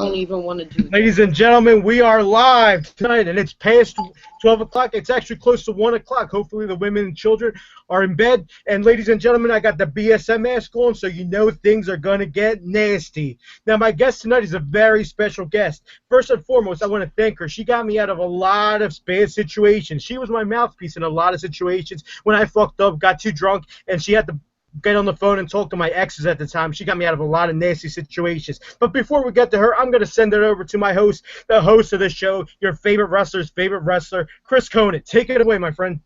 don't even want to do that. Ladies and gentlemen, we are live tonight, and it's past 12 o'clock. It's actually close to 1 o'clock. Hopefully the women and children are in bed. And ladies and gentlemen, I got the BSM mask on, so you know things are going to get nasty. Now, my guest tonight is a very special guest. First and foremost, I want to thank her. She got me out of a lot of bad situations. She was my mouthpiece in a lot of situations. When I fucked up, got too drunk, and she had to get on the phone and talk to my exes at the time. She got me out of a lot of nasty situations. But before we get to her, I'm going to send it over to my host, the host of the show, your favorite wrestler's favorite wrestler, Chris Conant. Take it away, my friend.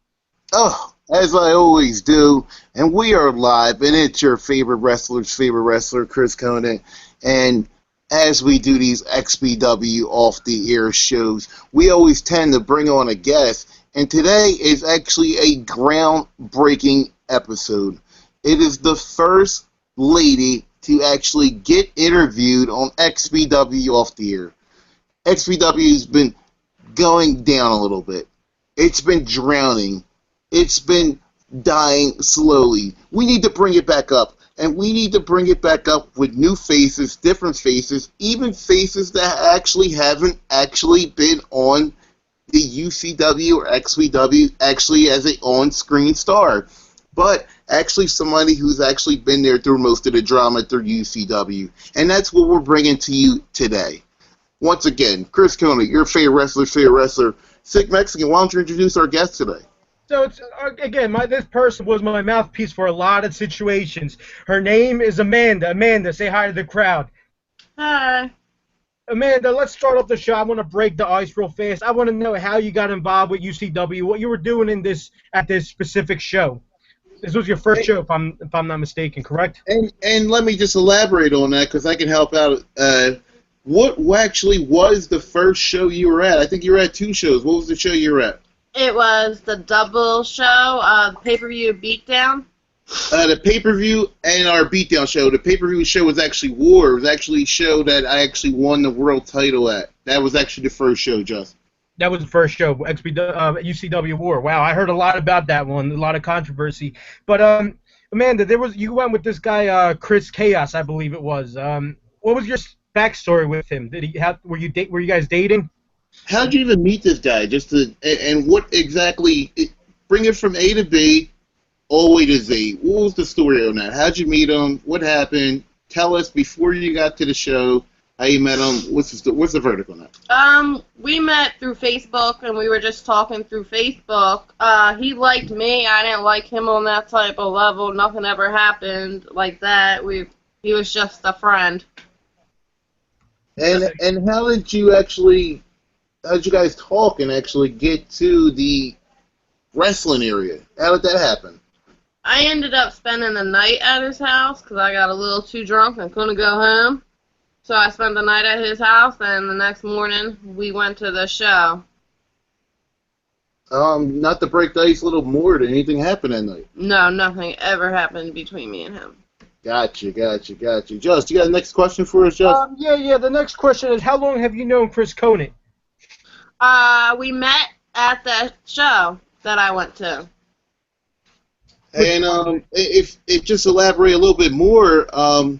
Oh, as I always do, and we are live, and it's your favorite wrestler's favorite wrestler, Chris Conant. And as we do these XPW off-the-air shows, we always tend to bring on a guest, and today is actually a groundbreaking episode. It is the first lady to actually get interviewed on XPW off the air. XPW has been going down a little bit. It's been drowning. It's been dying slowly. We need to bring it back up. And we need to bring it back up with new faces, different faces, even faces that actually haven't actually been on the UCW or XPW actually as an on-screen star. But actually somebody who's actually been there through most of the drama through UCW. And that's what we're bringing to you today. Once again, Chris Conant, your favorite wrestler, Sick Mexican. Why don't you introduce our guest today? So, again, this person was my mouthpiece for a lot of situations. Her name is Amanda. Amanda, say hi to the crowd. Hi. Amanda, let's start off the show. I want to break the ice real fast. I want to know how you got involved with UCW, what you were doing at this specific show. This was your first show, if I'm not mistaken, correct? And let me just elaborate on that because I can help out. What actually was the first show you were at? I think you were at 2 shows. What was the show you were at? It was the double show, pay-per-view beatdown. The pay-per-view and our beatdown show. The pay-per-view show was actually War. It was actually a show that I actually won the world title at. That was actually the first show, Justin. That was the first show, UCW War. Wow, I heard a lot about that one, a lot of controversy. But Amanda, you went with this guy Chris Chaos, I believe it was. What was your backstory with him? Were you guys dating? How did you even meet this guy? And what exactly? Bring it from A to B, all the way to Z. What was the story on that? How'd you meet him? What happened? Tell us before you got to the show. How you met him? What's the verdict on that? We met through Facebook, and we were just talking through Facebook. He liked me. I didn't like him on that type of level. Nothing ever happened like that. He was just a friend. And how did you guys talk and actually get to the wrestling area? How did that happen? I ended up spending the night at his house because I got a little too drunk and couldn't go home. So I spent the night at his house, and the next morning we went to the show. Not to break the ice a little more, did anything happen that night? No, nothing ever happened between me and him. Gotcha. Just, you got the next question for us, Just? Yeah, the next question is, how long have you known Chris Conant? We met at the show that I went to. And if just elaborate a little bit more, how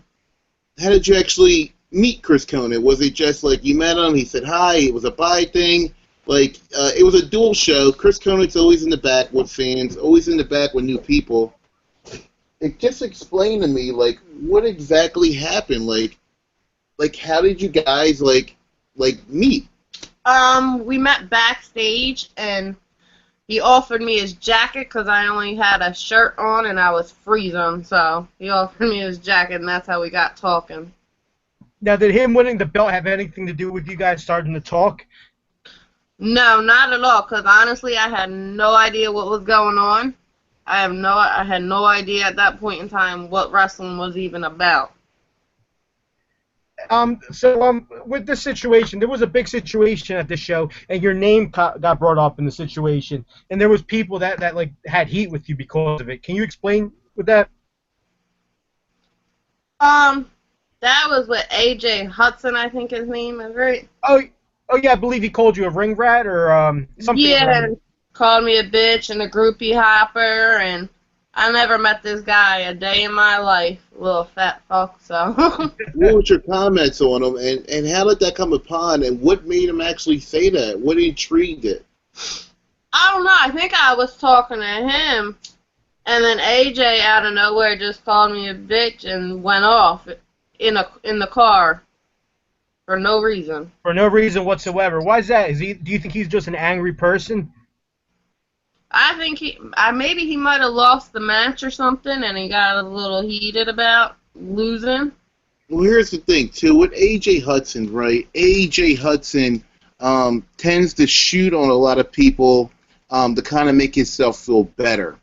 did you actually meet Chris Conant? Was it just like you met him, he said hi, it was a bye thing? Like, it was a dual show. Chris Conant's always in the back with fans, always in the back with new people. Just explain to me, like, what exactly happened? Like how did you guys, like meet? We met backstage, and he offered me his jacket because I only had a shirt on and I was freezing. So he offered me his jacket, and that's how we got talking. Now, did him winning the belt have anything to do with you guys starting to talk? No, not at all, because honestly, I had no idea what was going on. I had no idea at that point in time what wrestling was even about. With this situation, there was a big situation at the show, and your name got brought up in the situation, and there was people that like had heat with you because of it. Can you explain with that? That was with AJ Hudson, I think his name is, right? Oh yeah, I believe he called you a ring rat or something. Yeah, called me a bitch and a groupie hopper, and I never met this guy a day in my life, little fat fuck, so. What was your comments on him, and how did that come upon, and what made him actually say that? What intrigued it? I don't know, I think I was talking to him, and then AJ out of nowhere just called me a bitch and went off in the car for no reason. For no reason whatsoever. Why is that? Do you think he's just an angry person? I think maybe he might have lost the match or something, and he got a little heated about losing. Well, here's the thing, too. With A.J. Hudson, right, A.J. Hudson tends to shoot on a lot of people to kind of make himself feel better.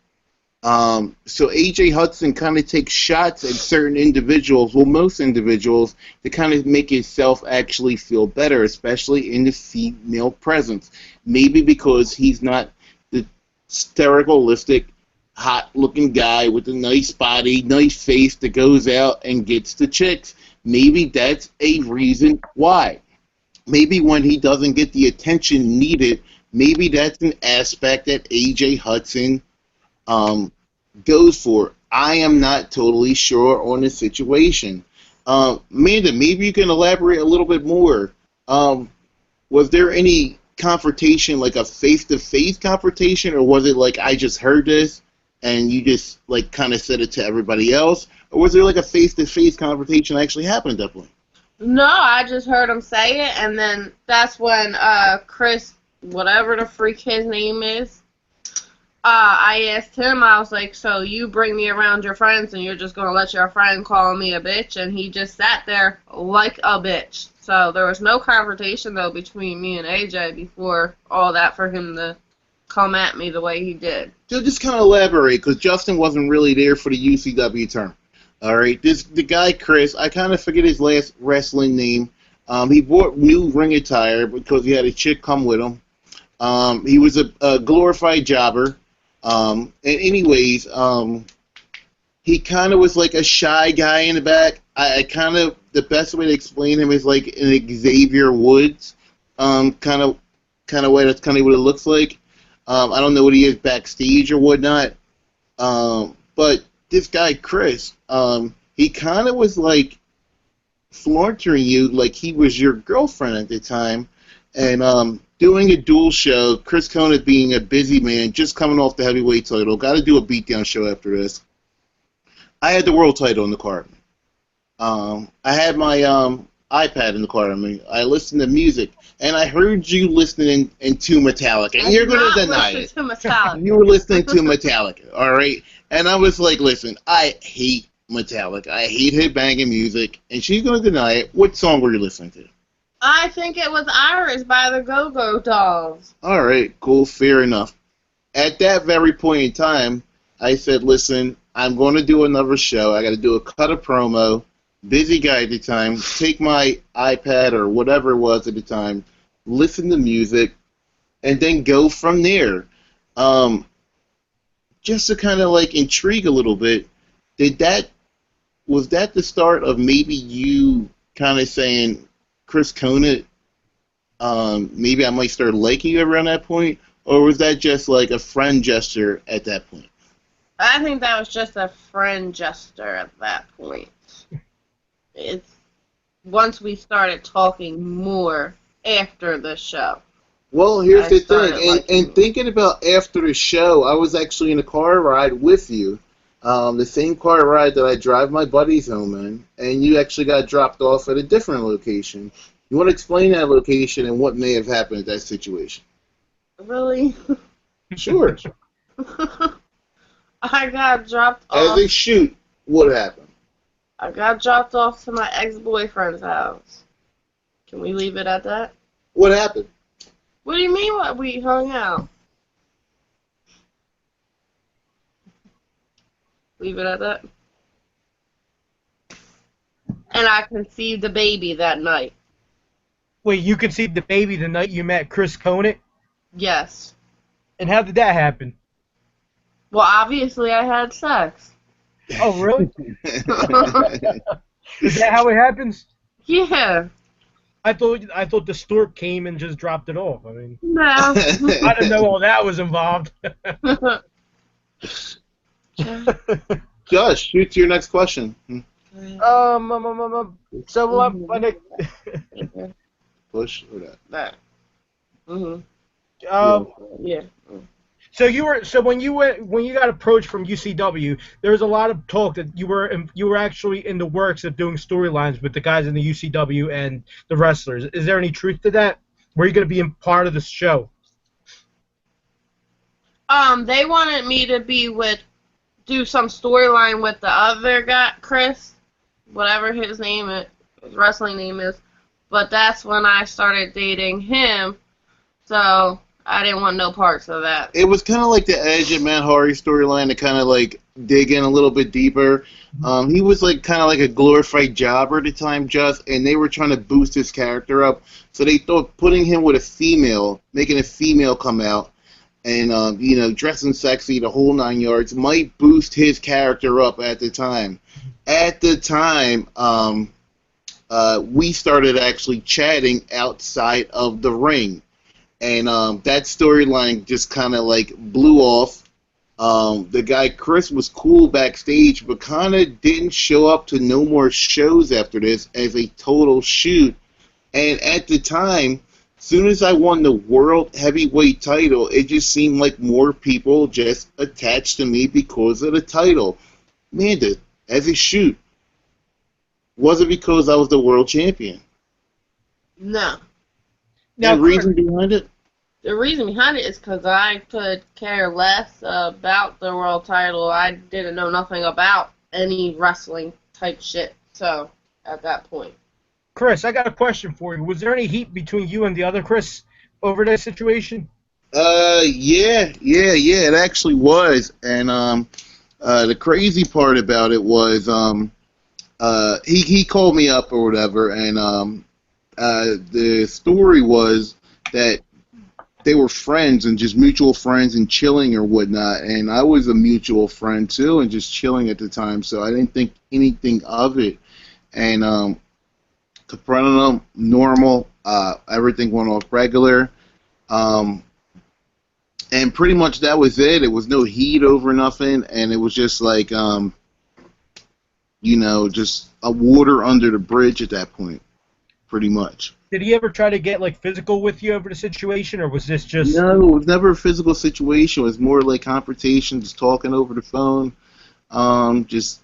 So A.J. Hudson kind of takes shots at certain individuals, well, most individuals, to kind of make himself actually feel better, especially in the female presence. Maybe because he's not the stereotypical, hot-looking guy with a nice body, nice face that goes out and gets the chicks. Maybe that's a reason why. Maybe when he doesn't get the attention needed, maybe that's an aspect that A.J. Hudson goes for. I am not totally sure on the situation. Amanda, maybe you can elaborate a little bit more. Was there any confrontation, like a face-to-face confrontation, or was it like I just heard this and you just like kind of said it to everybody else, or was there like a face-to-face confrontation that actually happened at that point? No, I just heard him say it, and then that's when Chris, whatever the freak his name is, I asked him, I was like, so you bring me around your friends and you're just going to let your friend call me a bitch? And he just sat there like a bitch. So there was no confrontation, though, between me and AJ before all that for him to come at me the way he did. So just kind of elaborate, because Justin wasn't really there for the UCW term. All right, the guy Chris, I kind of forget his last wrestling name. He bought new ring attire because he had a chick come with him. He was a glorified jobber. And anyways, he kind of was like a shy guy in the back. I kind of, the best way to explain him is like an Xavier Woods kind of way. That's kind of what it looks like. I don't know what he is backstage or whatnot. But this guy Chris, he kind of was like flaunting you like he was your girlfriend at the time, and doing a dual show. Chris Conant being a busy man, just coming off the heavyweight title, got to do a beatdown show after this. I had the world title in the car. I had my iPad in the car. I listened to music, and I heard you listening to Metallica, and you're going to deny it. You were listening to Metallica, all right? And I was like, listen, I hate Metallica. I hate headbanging music, and she's going to deny it. What song were you listening to? I think it was Iris by the Go-Go Dolls. All right, cool, fair enough. At that very point in time, I said, listen, I'm going to do another show. I got to do a cut of promo. Busy guy at the time. Take my iPad or whatever it was at the time, listen to music, and then go from there. Just to kind of like intrigue a little bit, was that the start of maybe you kind of saying, Chris Conant, maybe I might start liking you around that point, or was that just like a friend gesture at that point? I think that was just a friend gesture at that point. It's once we started talking more after the show. Well, here's the thing, and thinking about after the show, I was actually in a car ride with you, the same car ride that I drive my buddies home in, and you actually got dropped off at a different location. You want to explain that location and what may have happened at that situation? Really? Sure. I got dropped off. As a shoot, what happened? I got dropped off to my ex-boyfriend's house. Can we leave it at that? What happened? What do you mean what we hung out? Leave it at that. And I conceived a baby that night. Wait, you conceived the baby the night you met Chris Conant? Yes. And how did that happen? Well, obviously I had sex. Oh, really? Is that how it happens? Yeah. I thought the stork came and just dropped it off. I mean, No. I didn't know all that was involved. Josh, shoot to your next question. So my next, Push or that? That. Mhm. Yeah. Yeah. so when you got approached from UCW, there was a lot of talk that you were actually in the works of doing storylines with the guys in the UCW and the wrestlers. Is there any truth to that? Were you going to be in part of the show? They wanted me to do some storyline with the other guy, Chris, whatever his wrestling name is. But that's when I started dating him, so I didn't want no parts of that. It was kind of like the Edge and Matt Hardy storyline to kind of like dig in a little bit deeper. He was like kind of like a glorified jobber at the time, and they were trying to boost his character up. So they thought putting him with a female, making a female come out, and dressing sexy, the whole 9 yards, might boost his character up at the time. At the time, we started actually chatting outside of the ring. And that storyline just kind of like blew off. The guy Chris was cool backstage, but kind of didn't show up to no more shows after this as a total shoot. And at the time, soon as I won the World Heavyweight title, it just seemed like more people just attached to me because of the title. Amanda, as a shoot, was it because I was the world champion? No. Now, the reason behind it? The reason behind it is because I could care less about the world title. I didn't know nothing about any wrestling type shit. So, at that point. Chris, I got a question for you. Was there any heat between you and the other Chris over that situation? Yeah, it actually was. And the crazy part about it was he called me up or whatever, and the story was that they were friends and just mutual friends and chilling or whatnot, and I was a mutual friend too and just chilling at the time, so I didn't think anything of it. And confronted them, normal, everything went off regular, and pretty much that was it. It was no heat over nothing, and it was just like just a water under the bridge at that point, pretty much. Did he ever try to get like physical with you over the situation, or was this just? No, it was never a physical situation. It was more like confrontation, just talking over the phone, just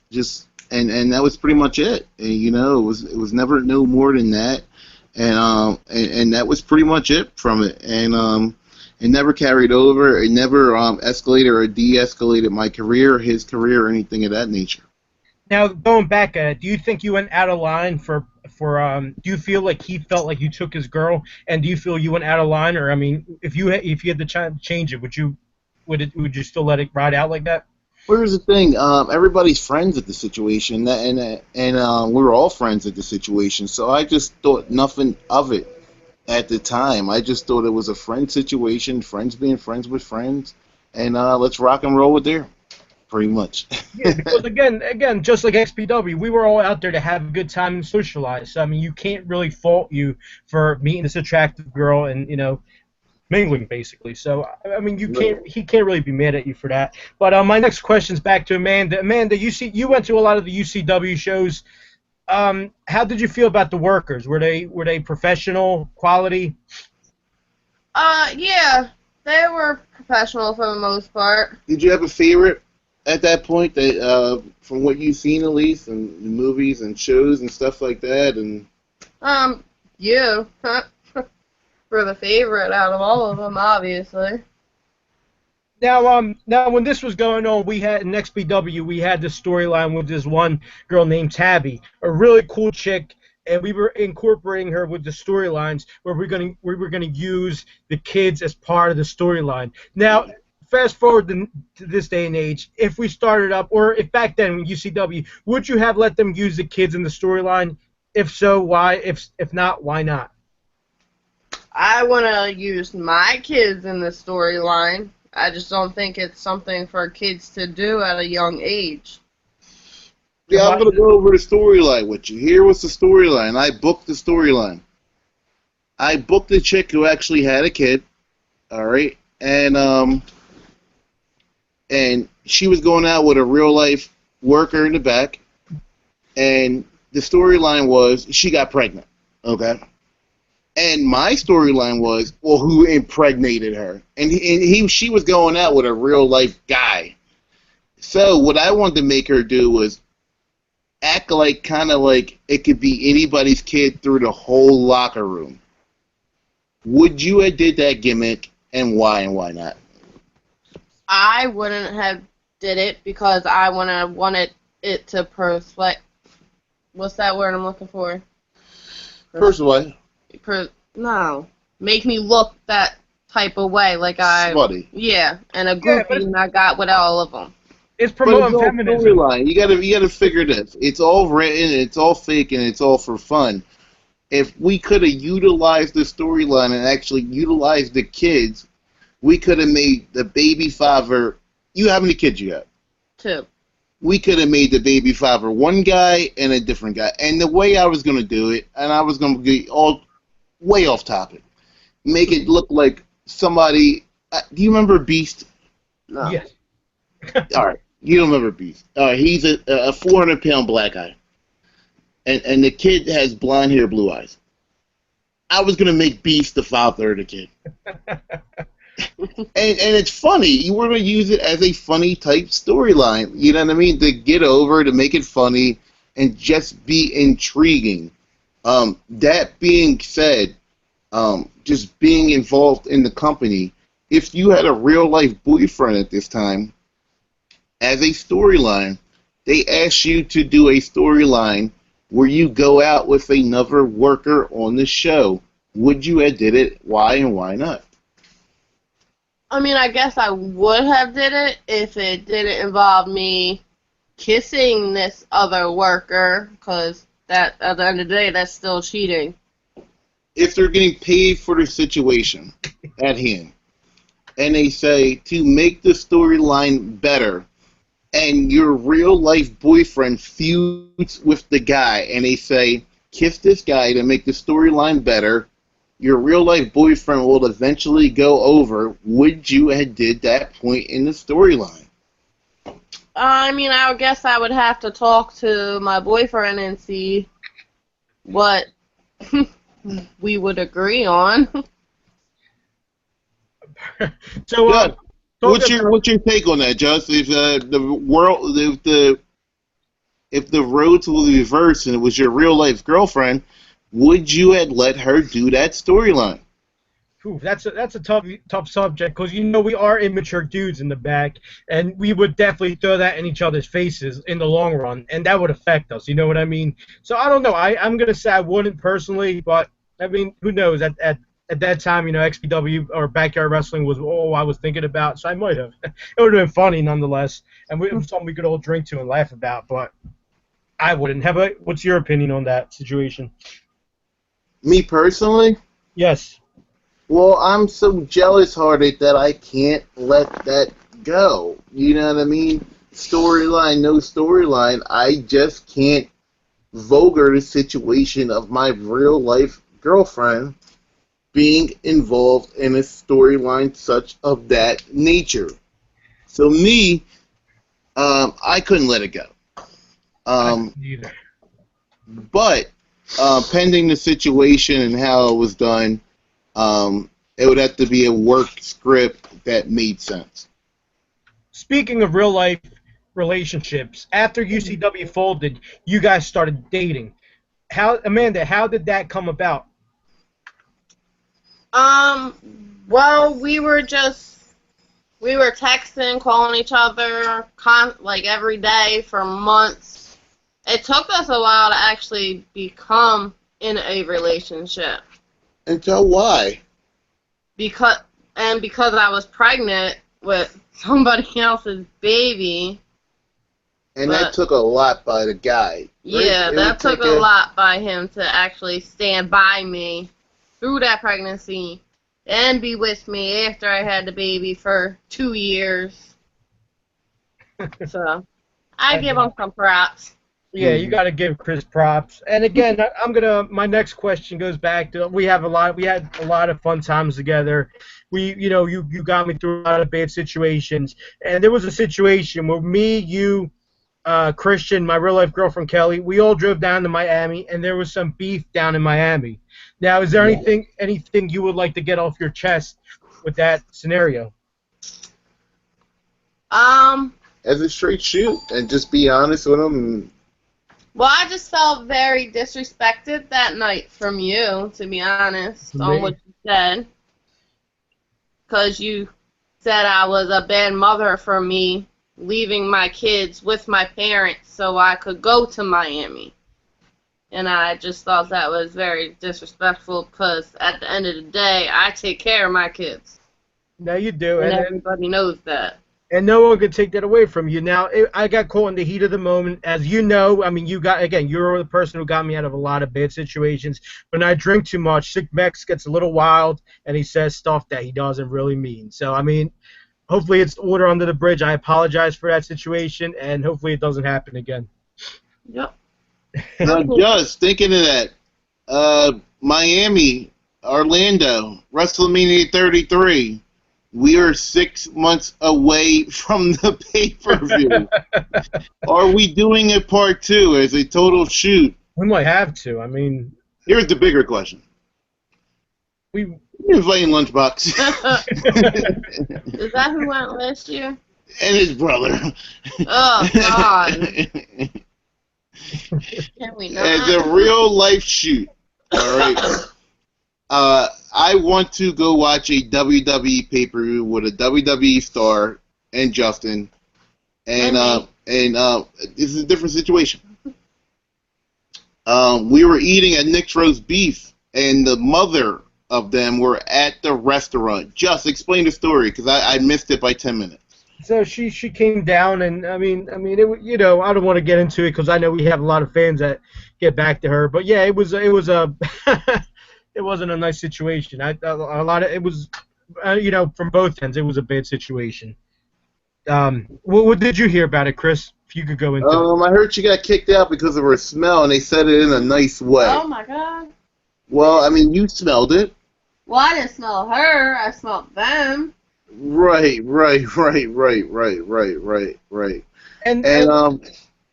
and that was pretty much it. And, it was never no more than that, and that was pretty much it from it. And it never carried over. It never escalated or de-escalated my career, his career, or anything of that nature. Now, going back at it, do you think you went out of line for do you feel like he felt like you took his girl, and do you feel you went out of line, or I mean, if you had to change it, would you still let it ride out like that? Well, here's the thing. Everybody's friends at the situation, and we were all friends at the situation, so I just thought nothing of it at the time. I just thought it was a friend situation, friends being friends with friends, and let's rock and roll with there. Pretty much. Yeah, because again, just like XPW, we were all out there to have a good time and socialize. So I mean, you can't really fault you for meeting this attractive girl and mingling basically. So I mean, he can't really be mad at you for that. But my next question's back to Amanda. Amanda, you went to a lot of the UCW shows. How did you feel about the workers? Were they professional, quality? Yeah, they were professional for the most part. Did you have a favorite at that point, that from what you've seen at least, in movies and shows and stuff like that? And you for the favorite out of all of them, obviously. Now when this was going on, we had in XPW, we had this storyline with this one girl named Tabby, a really cool chick, and we were incorporating her with the storylines where we were gonna use the kids as part of the storyline. Now, fast forward to this day and age, if we started up, or if back then in UCW, would you have let them use the kids in the storyline? If so, why? If not, why not? I want to use my kids in the storyline. I just don't think it's something for kids to do at a young age. Yeah, I'm going to go over the storyline with you. Here was the storyline. I booked the storyline. I booked the chick who actually had a kid, all right? And and she was going out with a real life worker in the back, and the storyline was she got pregnant. Okay. And my storyline was, well, who impregnated her? And she was going out with a real life guy. So what I wanted to make her do was act like, kind of like it could be anybody's kid through the whole locker room. Would you have did that gimmick, and why not? I wouldn't have did it because I wanted it to what's that word I'm looking for? First of all, No. Make me look that type of way, like smutty. Yeah, and a groupie I got with all of them. It's promoting feminism. Storyline. You gotta figure this. It's all written, it's all fake, and it's all for fun. If we could have utilized the storyline and actually utilized the kids, we could have made the baby father. How many kids you have? 2. We could have made the baby father one guy and a different guy. And the way I was going to do it, and I was going to be all way off topic, make it look like somebody. Do you remember Beast? No. Yes. All right. You don't remember Beast. He's a 400-pound black guy. And the kid has blonde hair, blue eyes. I was going to make Beast the father of the kid. And it's funny. You were going to use it as a funny type storyline. You know what I mean? To get over, to make it funny, and just be intriguing. That being said, just being involved in the company, if you had a real life boyfriend at this time, as a storyline, they ask you to do a storyline where you go out with another worker on the show. Would you have did it? Why and why not? I mean, I guess I would have did it if it didn't involve me kissing this other worker, because that at the end of the day, that's still cheating. If they're getting paid for the situation at hand, and they say to make the storyline better, and your real life boyfriend feuds with the guy, and they say kiss this guy to make the storyline better, your real life boyfriend will eventually go over. Would you have did that point in the storyline? I mean, I guess I would have to talk to my boyfriend and see what we would agree on. So, what's your take on that, Just? If if the roads were reversed and it was your real life girlfriend, would you have let her do that storyline? That's a tough subject, because we are immature dudes in the back, and we would definitely throw that in each other's faces in the long run, and that would affect us. You know what I mean? So I don't know. I'm gonna say I wouldn't personally, but I mean, who knows? At that time, XPW or backyard wrestling was all I was thinking about, so I might have. It would have been funny nonetheless, and something we could all drink to and laugh about. But I wouldn't. What's your opinion on that situation? Me personally? Yes. Well, I'm so jealous-hearted that I can't let that go. You know what I mean? Storyline, no storyline. I just can't vulgar the situation of my real-life girlfriend being involved in a storyline such of that nature. So me, I couldn't let it go. Neither. But pending the situation and how it was done, it would have to be a work script that made sense. Speaking of real life relationships, after UCW folded, you guys started dating. Amanda, how did that come about? Well, we were texting, calling each other, like every day for months. It took us a while to actually become in a relationship. Until why? Because I was pregnant with somebody else's baby. And that took a lot by the guy. Yeah, right? that took a lot by him to actually stand by me through that pregnancy and be with me after I had the baby for 2 years. So, I give him some props. Yeah, you got to give Chris props. And again, my next question goes back to we had a lot of fun times together. You got me through a lot of bad situations, and there was a situation where me, you, Christian, my real life girlfriend Kelly, we all drove down to Miami, and there was some beef down in Miami. Now, is there anything you would like to get off your chest with that scenario? As a straight shoot, and just be honest with them. Well, I just felt very disrespected that night from you, to be honest, on what you said. Because you said I was a bad mother for me leaving my kids with my parents so I could go to Miami. And I just thought that was very disrespectful because at the end of the day, I take care of my kids. No, you do. And everybody knows that. And no one could take that away from you. Now, I got caught in the heat of the moment. As you know, I mean, you're the person who got me out of a lot of bad situations. When I drink too much, Sick Mex gets a little wild, and he says stuff that he doesn't really mean. So, I mean, hopefully it's water under the bridge. I apologize for that situation, and hopefully it doesn't happen again. Yep. Now, just thinking of that, Miami, Orlando, WrestleMania 33. We are 6 months away from the pay-per-view. Are we doing a part 2 as a total shoot? We might have to. I mean, here's the bigger question. You're inviting Lunchbox. Is that who went last year? And his brother. Oh, God. Can we not? As a real-life shoot. All right. I want to go watch a WWE pay-per-view with a WWE star and Justin, and this is a different situation. We were eating at Nick's Roast Beef, and the mother of them were at the restaurant. Just explain the story, because I missed it by 10 minutes. So she came down, and I mean, it, I don't want to get into it because I know we have a lot of fans that get back to her, but yeah, it was a it wasn't a nice situation. It was, from both ends, it was a bad situation. What did you hear about it, Chris? If you could go into it. I heard she got kicked out because of her smell, and they said it in a nice way. Oh, my God. Well, I mean, you smelled it. Well, I didn't smell her. I smelled them. Right.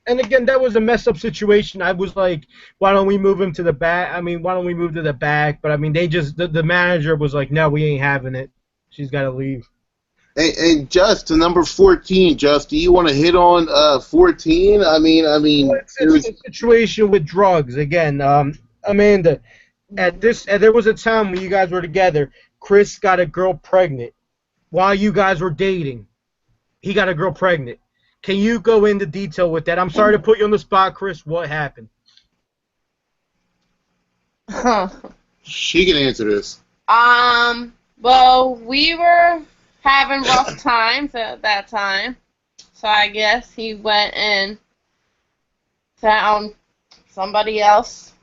And again, that was a messed up situation. I was like, why don't we move him to the back? I mean, why don't we move to the back? But I mean, the manager was like, no, we ain't having it. She's got to leave. And just to number 14, Just, do you want to hit on 14? I mean, it's a situation with drugs again. Amanda, there was a time when you guys were together. Chris got a girl pregnant while you guys were dating. He got a girl pregnant. Can you go into detail with that? I'm sorry to put you on the spot, Chris. What happened? She can answer this. Well, we were having rough times at that time, so I guess he went and found somebody else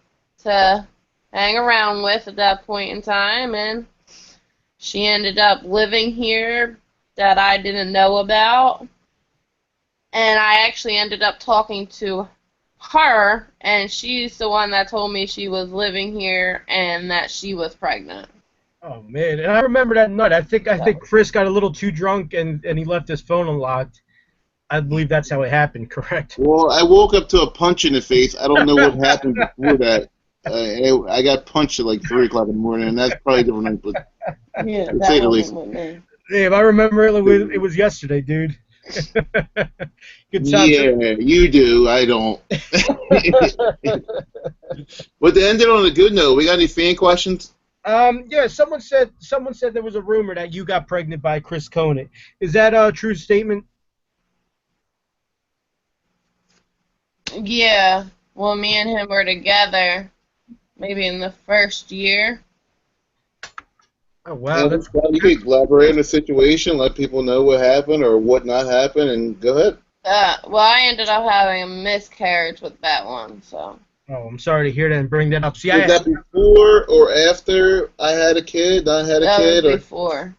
to hang around with at that point in time, and she ended up living here that I didn't know about. And I actually ended up talking to her, and she's the one that told me she was living here and that she was pregnant. Oh, man. And I remember that night. I think Chris got a little too drunk, and he left his phone unlocked. I believe that's how it happened, correct? Well, I woke up to a punch in the face. I don't know what happened before that. I got punched at like 3 o'clock in the morning, and that's probably different. But Yeah, to say the least. If I remember it was yesterday, dude. Good time. Yeah, you do. I don't. But to end it on a good note, we got any fan questions? Yeah, someone said there was a rumor that you got pregnant by Chris Conant. Is that a true statement? Yeah, well, me and him were together maybe in the first year. Oh, wow. You can elaborate on the situation, let people know what happened or what not happened, and go ahead. Well, I ended up having a miscarriage with that one, so. Oh, I'm sorry to hear that and bring that up. See, was that before or after I had a kid? That was before.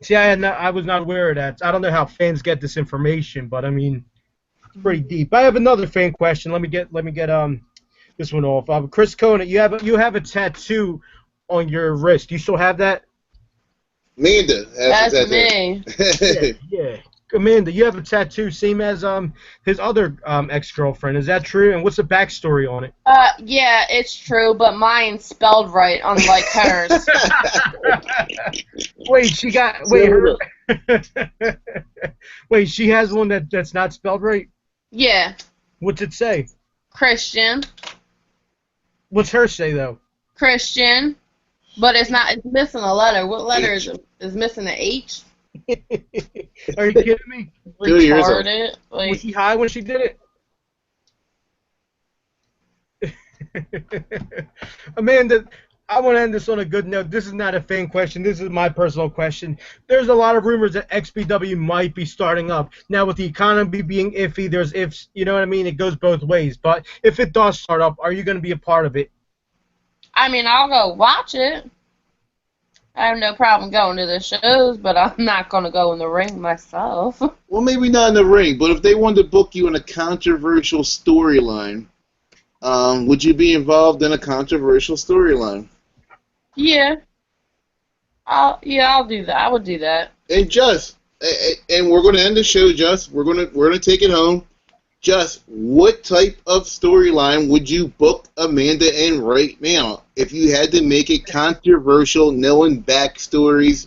See, I was not aware of that. I don't know how fans get this information, but I mean, Pretty deep. I have another fan question. Let me get this one off. Chris Conant, you have a tattoo on your wrist. Do you still have that? Amanda has That's a me. Yeah, tattoo. yeah. Amanda, you have a tattoo, same as his other ex-girlfriend. Is that true? And what's the backstory on it? Yeah, it's true, but mine's spelled right, unlike hers. Wait, she got wait her. Wait, she has one that's not spelled right. Yeah, What's it say? Christian, What's her say though? Christian, but it's not. It's missing a letter. What letter is it? Is missing the H? Are you kidding me? Do yours up. Retarded. Was Like, she high when she did it? Amanda, I want to end this on a good note. This is not a fan question. This is my personal question. There's a lot of rumors that XPW might be starting up. Now, with the economy being iffy, there's ifs, you know what I mean? It goes both ways. But if it does start up, are you going to be a part of it? I mean, I'll go watch it. I have no problem going to the shows, but I'm not gonna go in the ring myself. Well, maybe not in the ring, but if they wanted to book you in a controversial storyline, would you be involved in a controversial storyline? Yeah, I'll do that. I would do that. And and we're going to end the show, we're going to take it home. What type of storyline would you book Amanda in right now if you had to make it controversial, knowing backstories,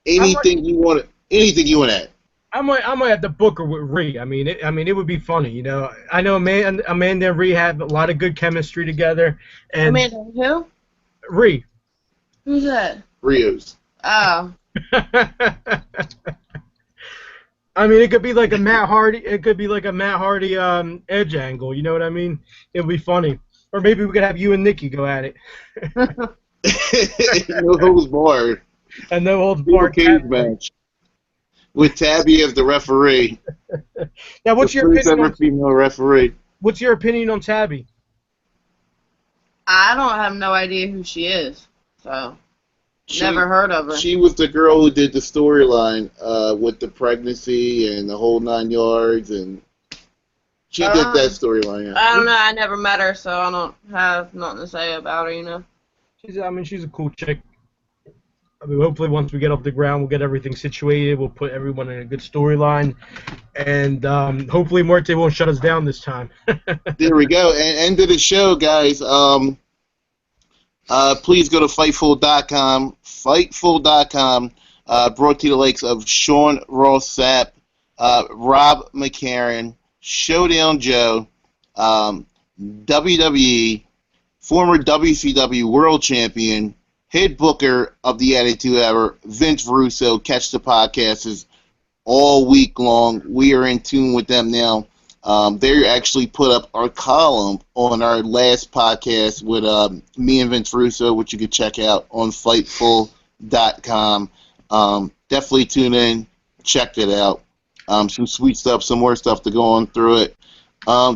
anything you want to add? I might have to book her with Rhea. I mean, it would be funny, you know. I know Amanda and Rhea have a lot of good chemistry together. And Amanda, who? Rhea. Who's that? Rios. Oh, I mean, it could be like a Matt Hardy. It could be like a Matt Hardy edge angle. You know what I mean? It would be funny. Or maybe we could have you and Nikki go at it. No holds barred. And no holds Steel barred cage match with Tabby as the referee. Now, what's The your first opinion? ever female referee. What's your opinion on Tabby? I don't have no idea who she is, so never heard of her. She was the girl who did the storyline with the pregnancy and the whole 9 yards, and she did that storyline. Yeah. I don't know. I never met her, so I don't have nothing to say about her. You know. She's a cool chick. I mean, hopefully once we get off the ground, we'll get everything situated. We'll put everyone in a good storyline, and hopefully Muerte won't shut us down this time. There we go. And end of the show, guys. Please go to Fightful.com. Fightful.com. Brought to the likes of Sean Ross Sapp, Rob McCarran, Showdown Joe, WWE, former WCW World Champion, head booker of the Attitude Hour, Vince Russo. Catch the podcasts all week long. We are in tune with them now. They actually put up our column on our last podcast with me and Vince Russo, which you can check out on Fightful.com. Definitely tune in, check it out. Some sweet stuff, some more stuff to go on through it.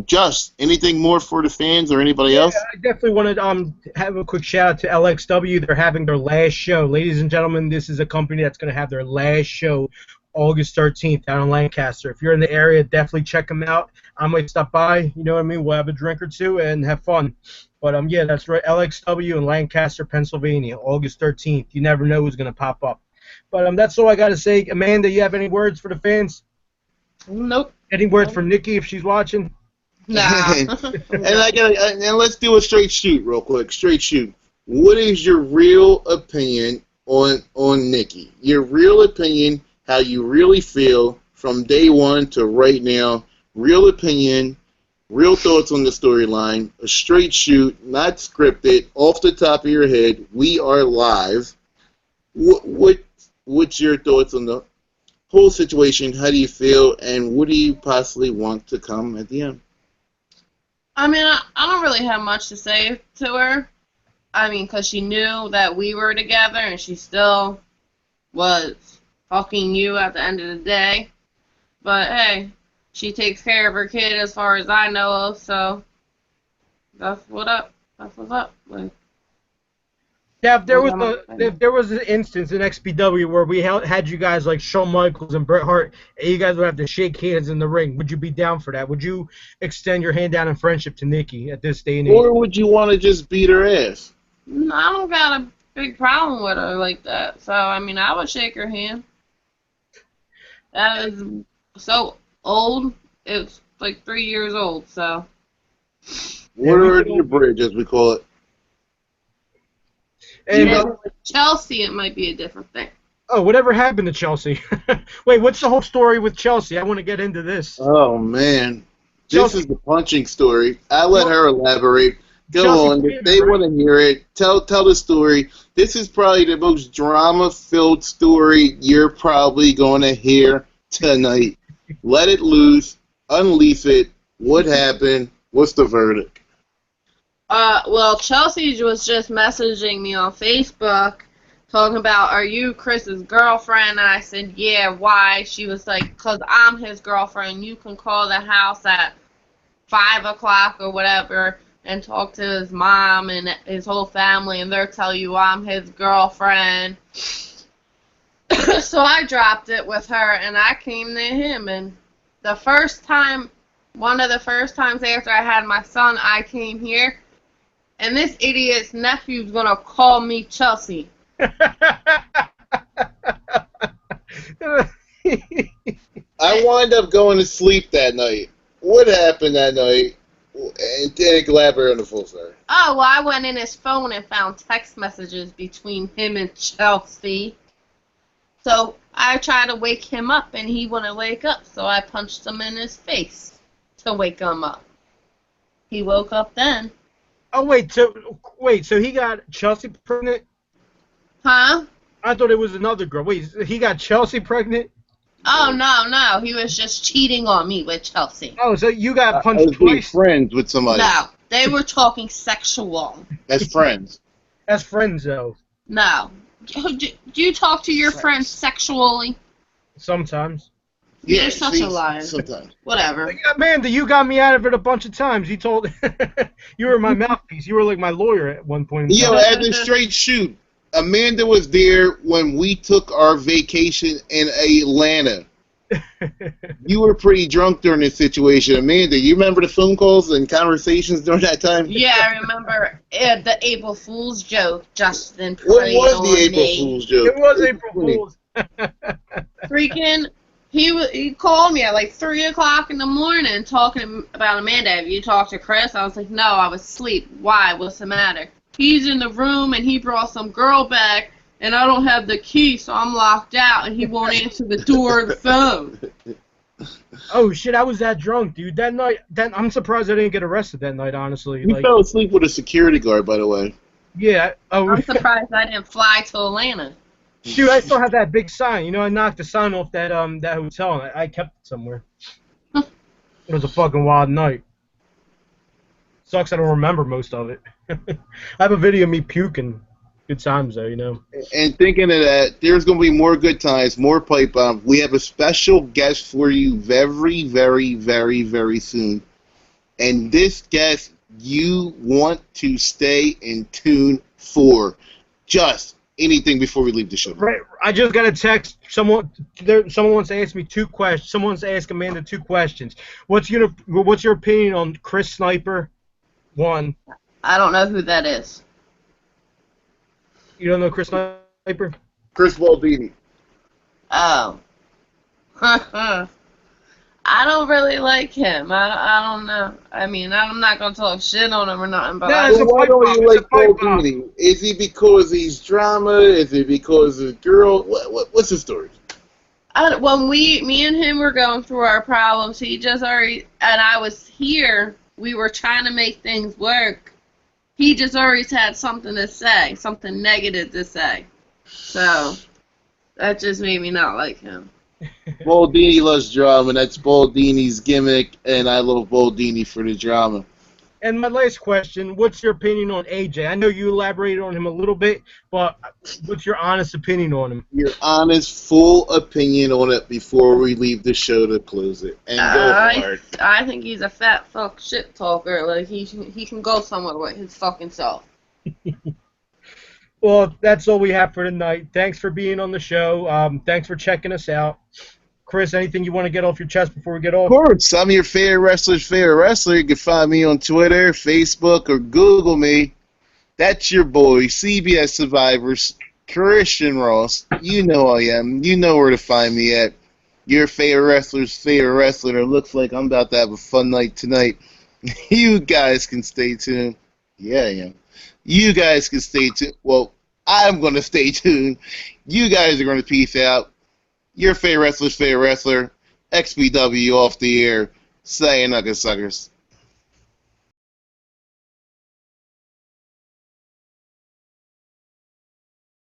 Just anything more for the fans or anybody else? I definitely want to have a quick shout out to LXW. They're having their last show. Ladies and gentlemen, this is a company that's going to have their last show August 13th down in Lancaster. If you're in the area, definitely check them out. I might stop by, you know what I mean? We'll have a drink or two and have fun. But yeah, that's right, LXW in Lancaster, Pennsylvania, August 13th. You never know who's going to pop up. But that's all I got to say. Amanda, you have any words for the fans? Nope. Any words for Nikki if she's watching? Nah. And let's do a straight shoot real quick. Straight shoot. What is your real opinion on Nikki? Your real opinion, how you really feel from day one to right now. Real opinion, real thoughts on the storyline. A straight shoot, not scripted, off the top of your head. We are live. What's your thoughts on the whole situation? How do you feel, and what do you possibly want to come at the end? I mean, I don't really have much to say to her. I mean, because she knew that we were together, and she still was fucking you at the end of the day. But hey, she takes care of her kid as far as I know of, so that's what's up. Like, Yeah, if there Those was are my an instance in XPW where we had you guys like Shawn Michaels and Bret Hart, and you guys would have to shake hands in the ring, would you be down for that? Would you extend your hand down in friendship to Nikki at this day and age? Or would you want to just beat her ass? No, I don't got a big problem with her like that. So, I mean, I would shake her hand. That is so old. It's like 3 years old, so. Water under the bridge, as we call it. And Maybe with Chelsea, it might be a different thing. oh, whatever happened to Chelsea? Wait, what's the whole story with Chelsea? I want to get into this. Oh, man. This Chelsea- is the punching story. I'll let her elaborate. Go Chelsea on. If Freeman, they right? want to hear it, tell the story. This is probably the most drama-filled story you're probably going to hear tonight. Let it loose. Unleash it. What happened? What's the verdict? Well, Chelsea was just messaging me on Facebook talking about, are you Chris's girlfriend? And I said, yeah, why? She was like, because I'm his girlfriend. You can call the house at 5 o'clock or whatever and talk to his mom and his whole family, and they'll tell you I'm his girlfriend. So I dropped it with her, and I came to him. And the first time, one of the first times after I had my son, I came here. And this idiot's nephew's gonna call me Chelsea. I wound up going to sleep that night. What happened that night? And didn't elaborate on the full story. Oh, well, I went in his phone and found text messages between him and Chelsea. So I tried to wake him up, and he wouldn't wake up. So I punched him in his face to wake him up. He woke up then. Oh wait, so he got Chelsea pregnant? Huh? I thought it was another girl. Wait, he got Chelsea pregnant? Oh, no. He was just cheating on me with Chelsea. Oh, so you got I punched was being twice? friends with somebody. No, they were talking sexual. As friends. That's friends though. No. Do you talk to your friends sexually? Sometimes. You're such a liar. Sometimes. Whatever. Amanda, you got me out of it a bunch of times. You told you were my mouthpiece. You were like my lawyer at one point. Yo, as a straight shoot, Amanda was there when we took our vacation in Atlanta. You were pretty drunk during this situation. Amanda, you remember the phone calls and conversations during that time? Yeah, I remember the April Fool's joke. Justin What played was on the April me. Fool's joke? It was April Fool's. Freaking, he called me at like 3 o'clock in the morning talking about Amanda. Have you talked to Chris? I was like, no, I was asleep. Why? What's the matter? He's in the room and he brought some girl back, and I don't have the key, so I'm locked out, and he won't answer the door or the phone. Oh shit, I was that drunk, dude. That night, I'm surprised I didn't get arrested that night, honestly. You fell asleep with a security guard, by the way. Yeah. Oh, I'm surprised I didn't fly to Atlanta. dude, I still have that big sign. You know, I knocked the sign off that hotel, and I kept it somewhere. It was a fucking wild night. Sucks I don't remember most of it. I have a video of me puking. Good times, though, you know. And thinking of that, there's going to be more good times, more pipe bomb. We have a special guest for you very, very, very, very soon. And this guest you want to stay in tune for. Just anything before we leave the show. Right. I just got a text. Someone wants to ask me 2 questions. Someone wants to ask Amanda 2 questions. What's your opinion on Chris Sniper? 1. I don't know who that is. You don't know Chris Sniper? Chris Baldini. Oh. I don't really like him. I don't know. I mean, I'm not going to talk shit on him or nothing, but No, I, it's a Why pipe don't bomb. you It's a like pipe bomb. Baldini? Is he because he's drama? Is it because of girl? What's the story? when me and him were going through our problems, he just already, and I was here, we were trying to make things work. He just always had something to say, something negative to say. So, that just made me not like him. Baldini loves drama. That's Baldini's gimmick, and I love Baldini for the drama. And my last question, what's your opinion on AJ? I know you elaborated on him a little bit, but what's your honest opinion on him? Your honest, full opinion on it before we leave the show to close it. And go hard. I think he's a fat fuck shit talker. Like, he can go somewhere with his fucking self. Well, that's all we have for tonight. Thanks for being on the show. Thanks for checking us out. Chris, anything you want to get off your chest before we get Of off? course, I'm your favorite wrestler's favorite wrestler. You can find me on Twitter, Facebook, or Google me. That's your boy, CBS Survivors, Christian Ross. You know who I am. You know where to find me at. Your favorite wrestler's favorite wrestler. It looks like I'm about to have a fun night tonight. You guys can stay tuned. Yeah, I am. You guys can stay tuned. Well, I'm going to stay tuned. You guys are going to peace out. Your favorite wrestler's favorite wrestler, XPW off the air. Sayonara, suckers.